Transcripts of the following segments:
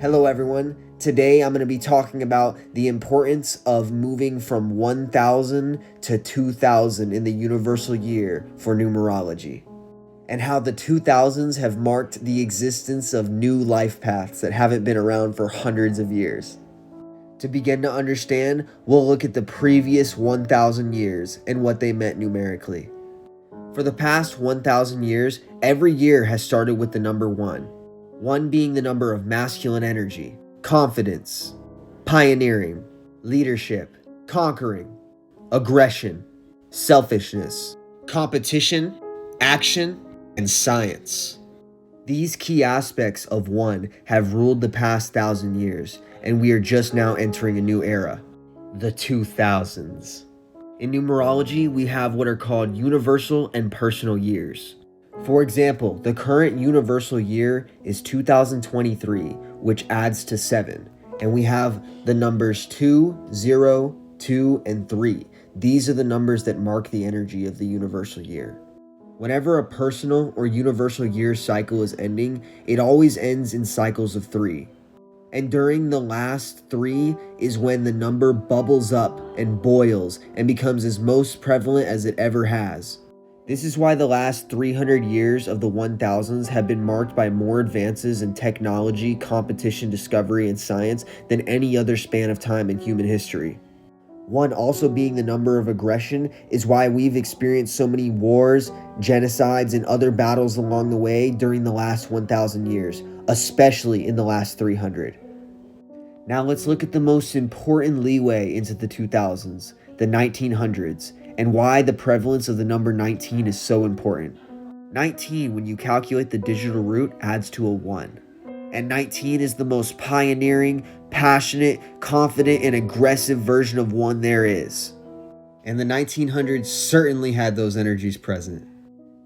Hello everyone. Today I'm going to be talking about the importance of moving from 1000 to 2000 in the universal year for numerology, and how the 2000s have marked the existence of new life paths that haven't been around for hundreds of years. To begin to understand, we'll look at the previous 1000 years and what they meant numerically. For the past 1000 years, every year has started with the number 1. 1 being the number of masculine energy, confidence, pioneering, leadership, conquering, aggression, selfishness, competition, action, and science. These key aspects of 1 have ruled the past 1000 years, and we are just now entering a new era, the 2000s. In numerology, we have what are called universal and personal years. For example, the current universal year is 2023, which adds to 7, and we have the numbers 2, 0, 2, and 3. These are the numbers that mark the energy of the universal year. Whenever a personal or universal year cycle is ending, it always ends in cycles of 3. And during the last 3 is when the number bubbles up and boils and becomes as most prevalent as it ever has. This is why the last 300 years of the 1000s have been marked by more advances in technology, competition, discovery, and science than any other span of time in human history. 1 also being the number of aggression is why we've experienced so many wars, genocides, and other battles along the way during the last 1000 years, especially in the last 300. Now let's look at the most important leeway into the 2000s, the 1900s, and why the prevalence of the number 19 is so important. 19, when you calculate the digital root, adds to a 1. And 19 is the most pioneering, passionate, confident, and aggressive version of 1 there is. And the 1900s certainly had those energies present.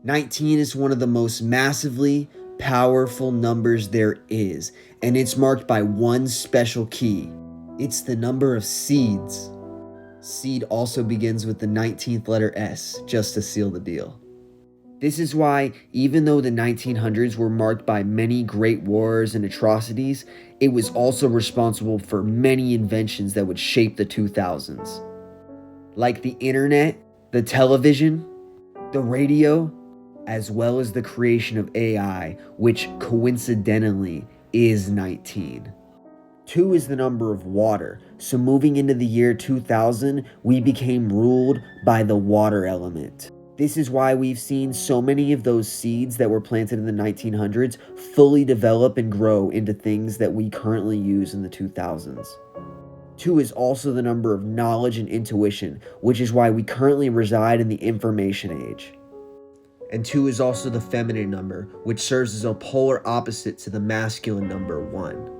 19 is one of the most massively powerful numbers there is, and it's marked by one special key. It's the number of seeds. Seed also begins with the 19th letter S, just to seal the deal. This is why, even though the 1900s were marked by many great wars and atrocities, it was also responsible for many inventions that would shape the 2000s. Like the internet, the television, the radio, as well as the creation of AI, which coincidentally is 19. 2 is the number of water, so moving into the year 2000, we became ruled by the water element. This is why we've seen so many of those seeds that were planted in the 1900s fully develop and grow into things that we currently use in the 2000s. 2 is also the number of knowledge and intuition, which is why we currently reside in the information age. And 2 is also the feminine number, which serves as a polar opposite to the masculine number 1.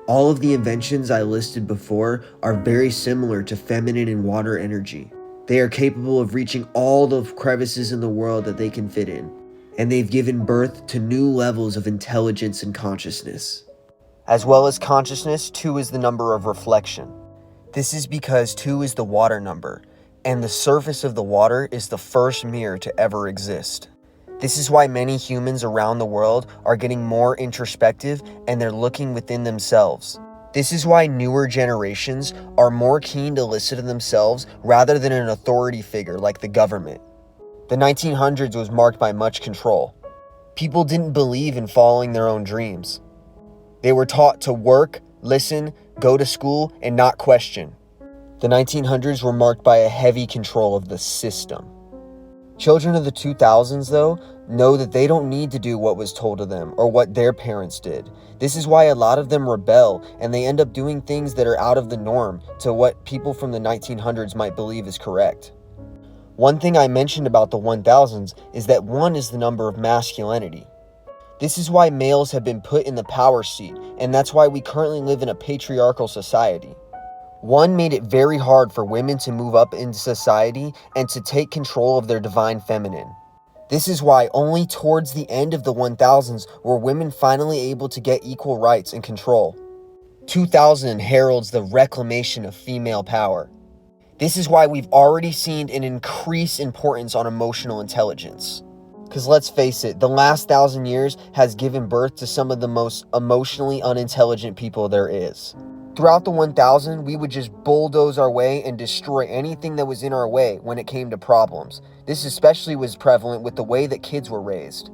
All of the inventions I listed before are very similar to feminine and water energy. They are capable of reaching all the crevices in the world that they can fit in, and they've given birth to new levels of intelligence and consciousness. As well as consciousness, 2 is the number of reflection. This is because 2 is the water number, and the surface of the water is the first mirror to ever exist. This is why many humans around the world are getting more introspective and they're looking within themselves. This is why newer generations are more keen to listen to themselves rather than an authority figure like the government. The 1900s was marked by much control. People didn't believe in following their own dreams. They were taught to work, listen, go to school, and not question. The 1900s were marked by a heavy control of the system. Children of the 2000s, though, know that they don't need to do what was told to them or what their parents did. This is why a lot of them rebel and they end up doing things that are out of the norm to what people from the 1900s might believe is correct. One thing I mentioned about the 1000s is that 1 is the number of masculinity. This is why males have been put in the power seat, and that's why we currently live in a patriarchal society. 1 made it very hard for women to move up in society and to take control of their divine feminine. This is why only towards the end of the 1000s were women finally able to get equal rights and control. 2000 heralds the reclamation of female power. This is why we've already seen an increased importance on emotional intelligence. Because let's face it, the last 1,000 years has given birth to some of the most emotionally unintelligent people there is. Throughout the 1,000, we would just bulldoze our way and destroy anything that was in our way when it came to problems. This especially was prevalent with the way that kids were raised.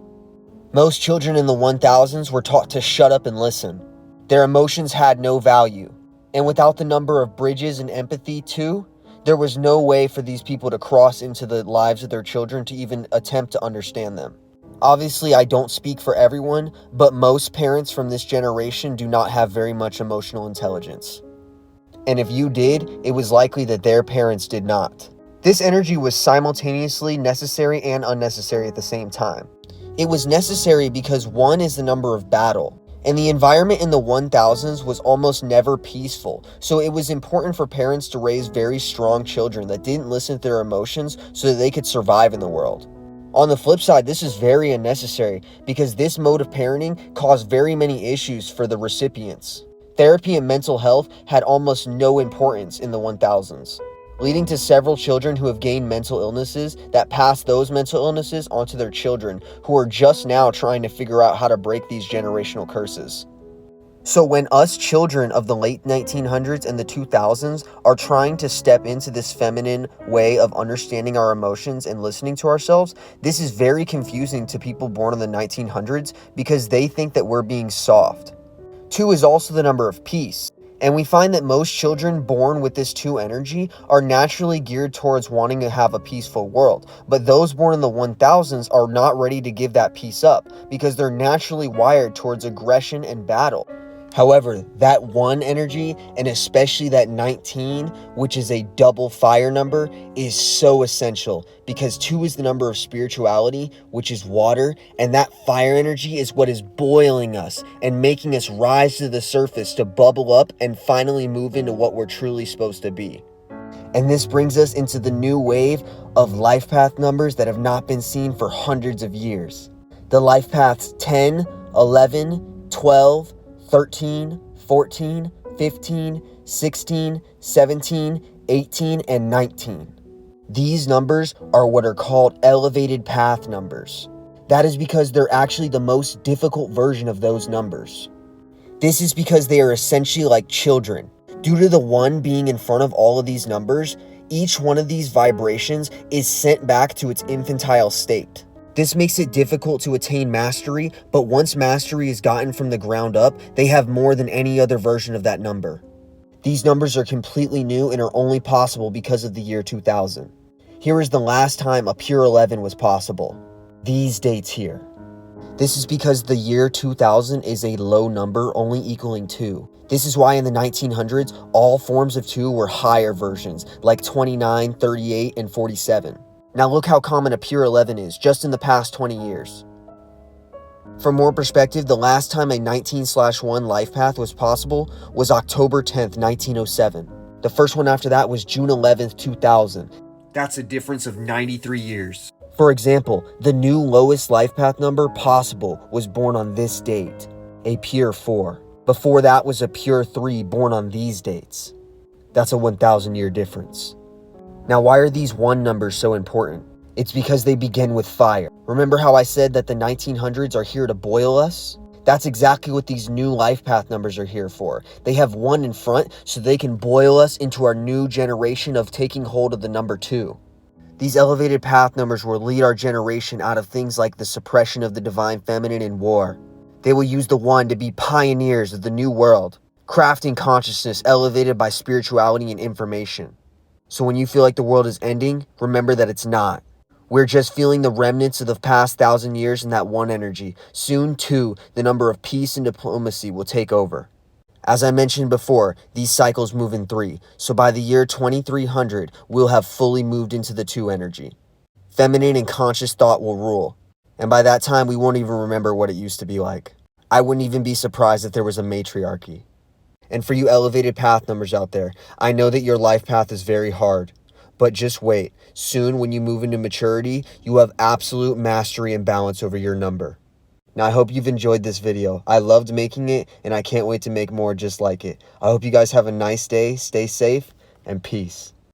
Most children in the 1000s were taught to shut up and listen. Their emotions had no value. And without the number of bridges and empathy too, there was no way for these people to cross into the lives of their children to even attempt to understand them. Obviously, I don't speak for everyone, but most parents from this generation do not have very much emotional intelligence. And if you did, it was likely that their parents did not. This energy was simultaneously necessary and unnecessary at the same time. It was necessary because 1 is the number of battle, and the environment in the 1000s was almost never peaceful, so it was important for parents to raise very strong children that didn't listen to their emotions so that they could survive in the world. On the flip side, this is very unnecessary because this mode of parenting caused very many issues for the recipients. Therapy and mental health had almost no importance in the 1000s, leading to several children who have gained mental illnesses that pass those mental illnesses onto their children who are just now trying to figure out how to break these generational curses. So when us children of the late 1900s and the 2000s are trying to step into this feminine way of understanding our emotions and listening to ourselves, this is very confusing to people born in the 1900s because they think that we're being soft. 2 is also the number of peace. And we find that most children born with this 2 energy are naturally geared towards wanting to have a peaceful world. But those born in the 1000s are not ready to give that peace up because they're naturally wired towards aggression and battle. However, that 1 energy, and especially that 19, which is a double fire number, is so essential because 2 is the number of spirituality, which is water, and that fire energy is what is boiling us and making us rise to the surface to bubble up and finally move into what we're truly supposed to be. And this brings us into the new wave of life path numbers that have not been seen for hundreds of years. The life paths 10, 11, 12, 13, 14, 15, 16, 17, 18, and 19. These numbers are what are called elevated path numbers. That is because they're actually the most difficult version of those numbers. This is because they are essentially like children. Due to the 1 being in front of all of these numbers, each one of these vibrations is sent back to its infantile state. This makes it difficult to attain mastery, but once mastery is gotten from the ground up, they have more than any other version of that number. These numbers are completely new and are only possible because of the year 2000. Here is the last time a pure 11 was possible. These dates here. This is because the year 2000 is a low number, only equaling 2. This is why in the 1900s, all forms of 2 were higher versions, like 29, 38, and 47. Now look how common a pure 11 is, just in the past 20 years. For more perspective, the last time a 19/1 life path was possible was October 10th, 1907. The first one after that was June 11th, 2000. That's a difference of 93 years. For example, the new lowest life path number possible was born on this date, a pure 4. Before that was a pure 3 born on these dates. That's a 1,000-year difference. Now, why are these 1 numbers so important? It's because they begin with fire. Remember how I said that the 1900s are here to boil us? That's exactly what these new life path numbers are here for. They have 1 in front so they can boil us into our new generation of taking hold of the number 2. These elevated path numbers will lead our generation out of things like the suppression of the divine feminine and war. They will use the 1 to be pioneers of the new world, crafting consciousness elevated by spirituality and information. So when you feel like the world is ending, remember that it's not. We're just feeling the remnants of the past 1,000 years in that 1 energy. Soon, too, the number of peace and diplomacy will take over. As I mentioned before, these cycles move in 3, so by the year 2300, we'll have fully moved into the 2 energy. Feminine and conscious thought will rule, and by that time, we won't even remember what it used to be like. I wouldn't even be surprised if there was a matriarchy. And for you elevated path numbers out there, I know that your life path is very hard, but just wait. Soon, when you move into maturity, you will have absolute mastery and balance over your number. Now, I hope you've enjoyed this video. I loved making it, and I can't wait to make more just like it. I hope you guys have a nice day, stay safe, and peace.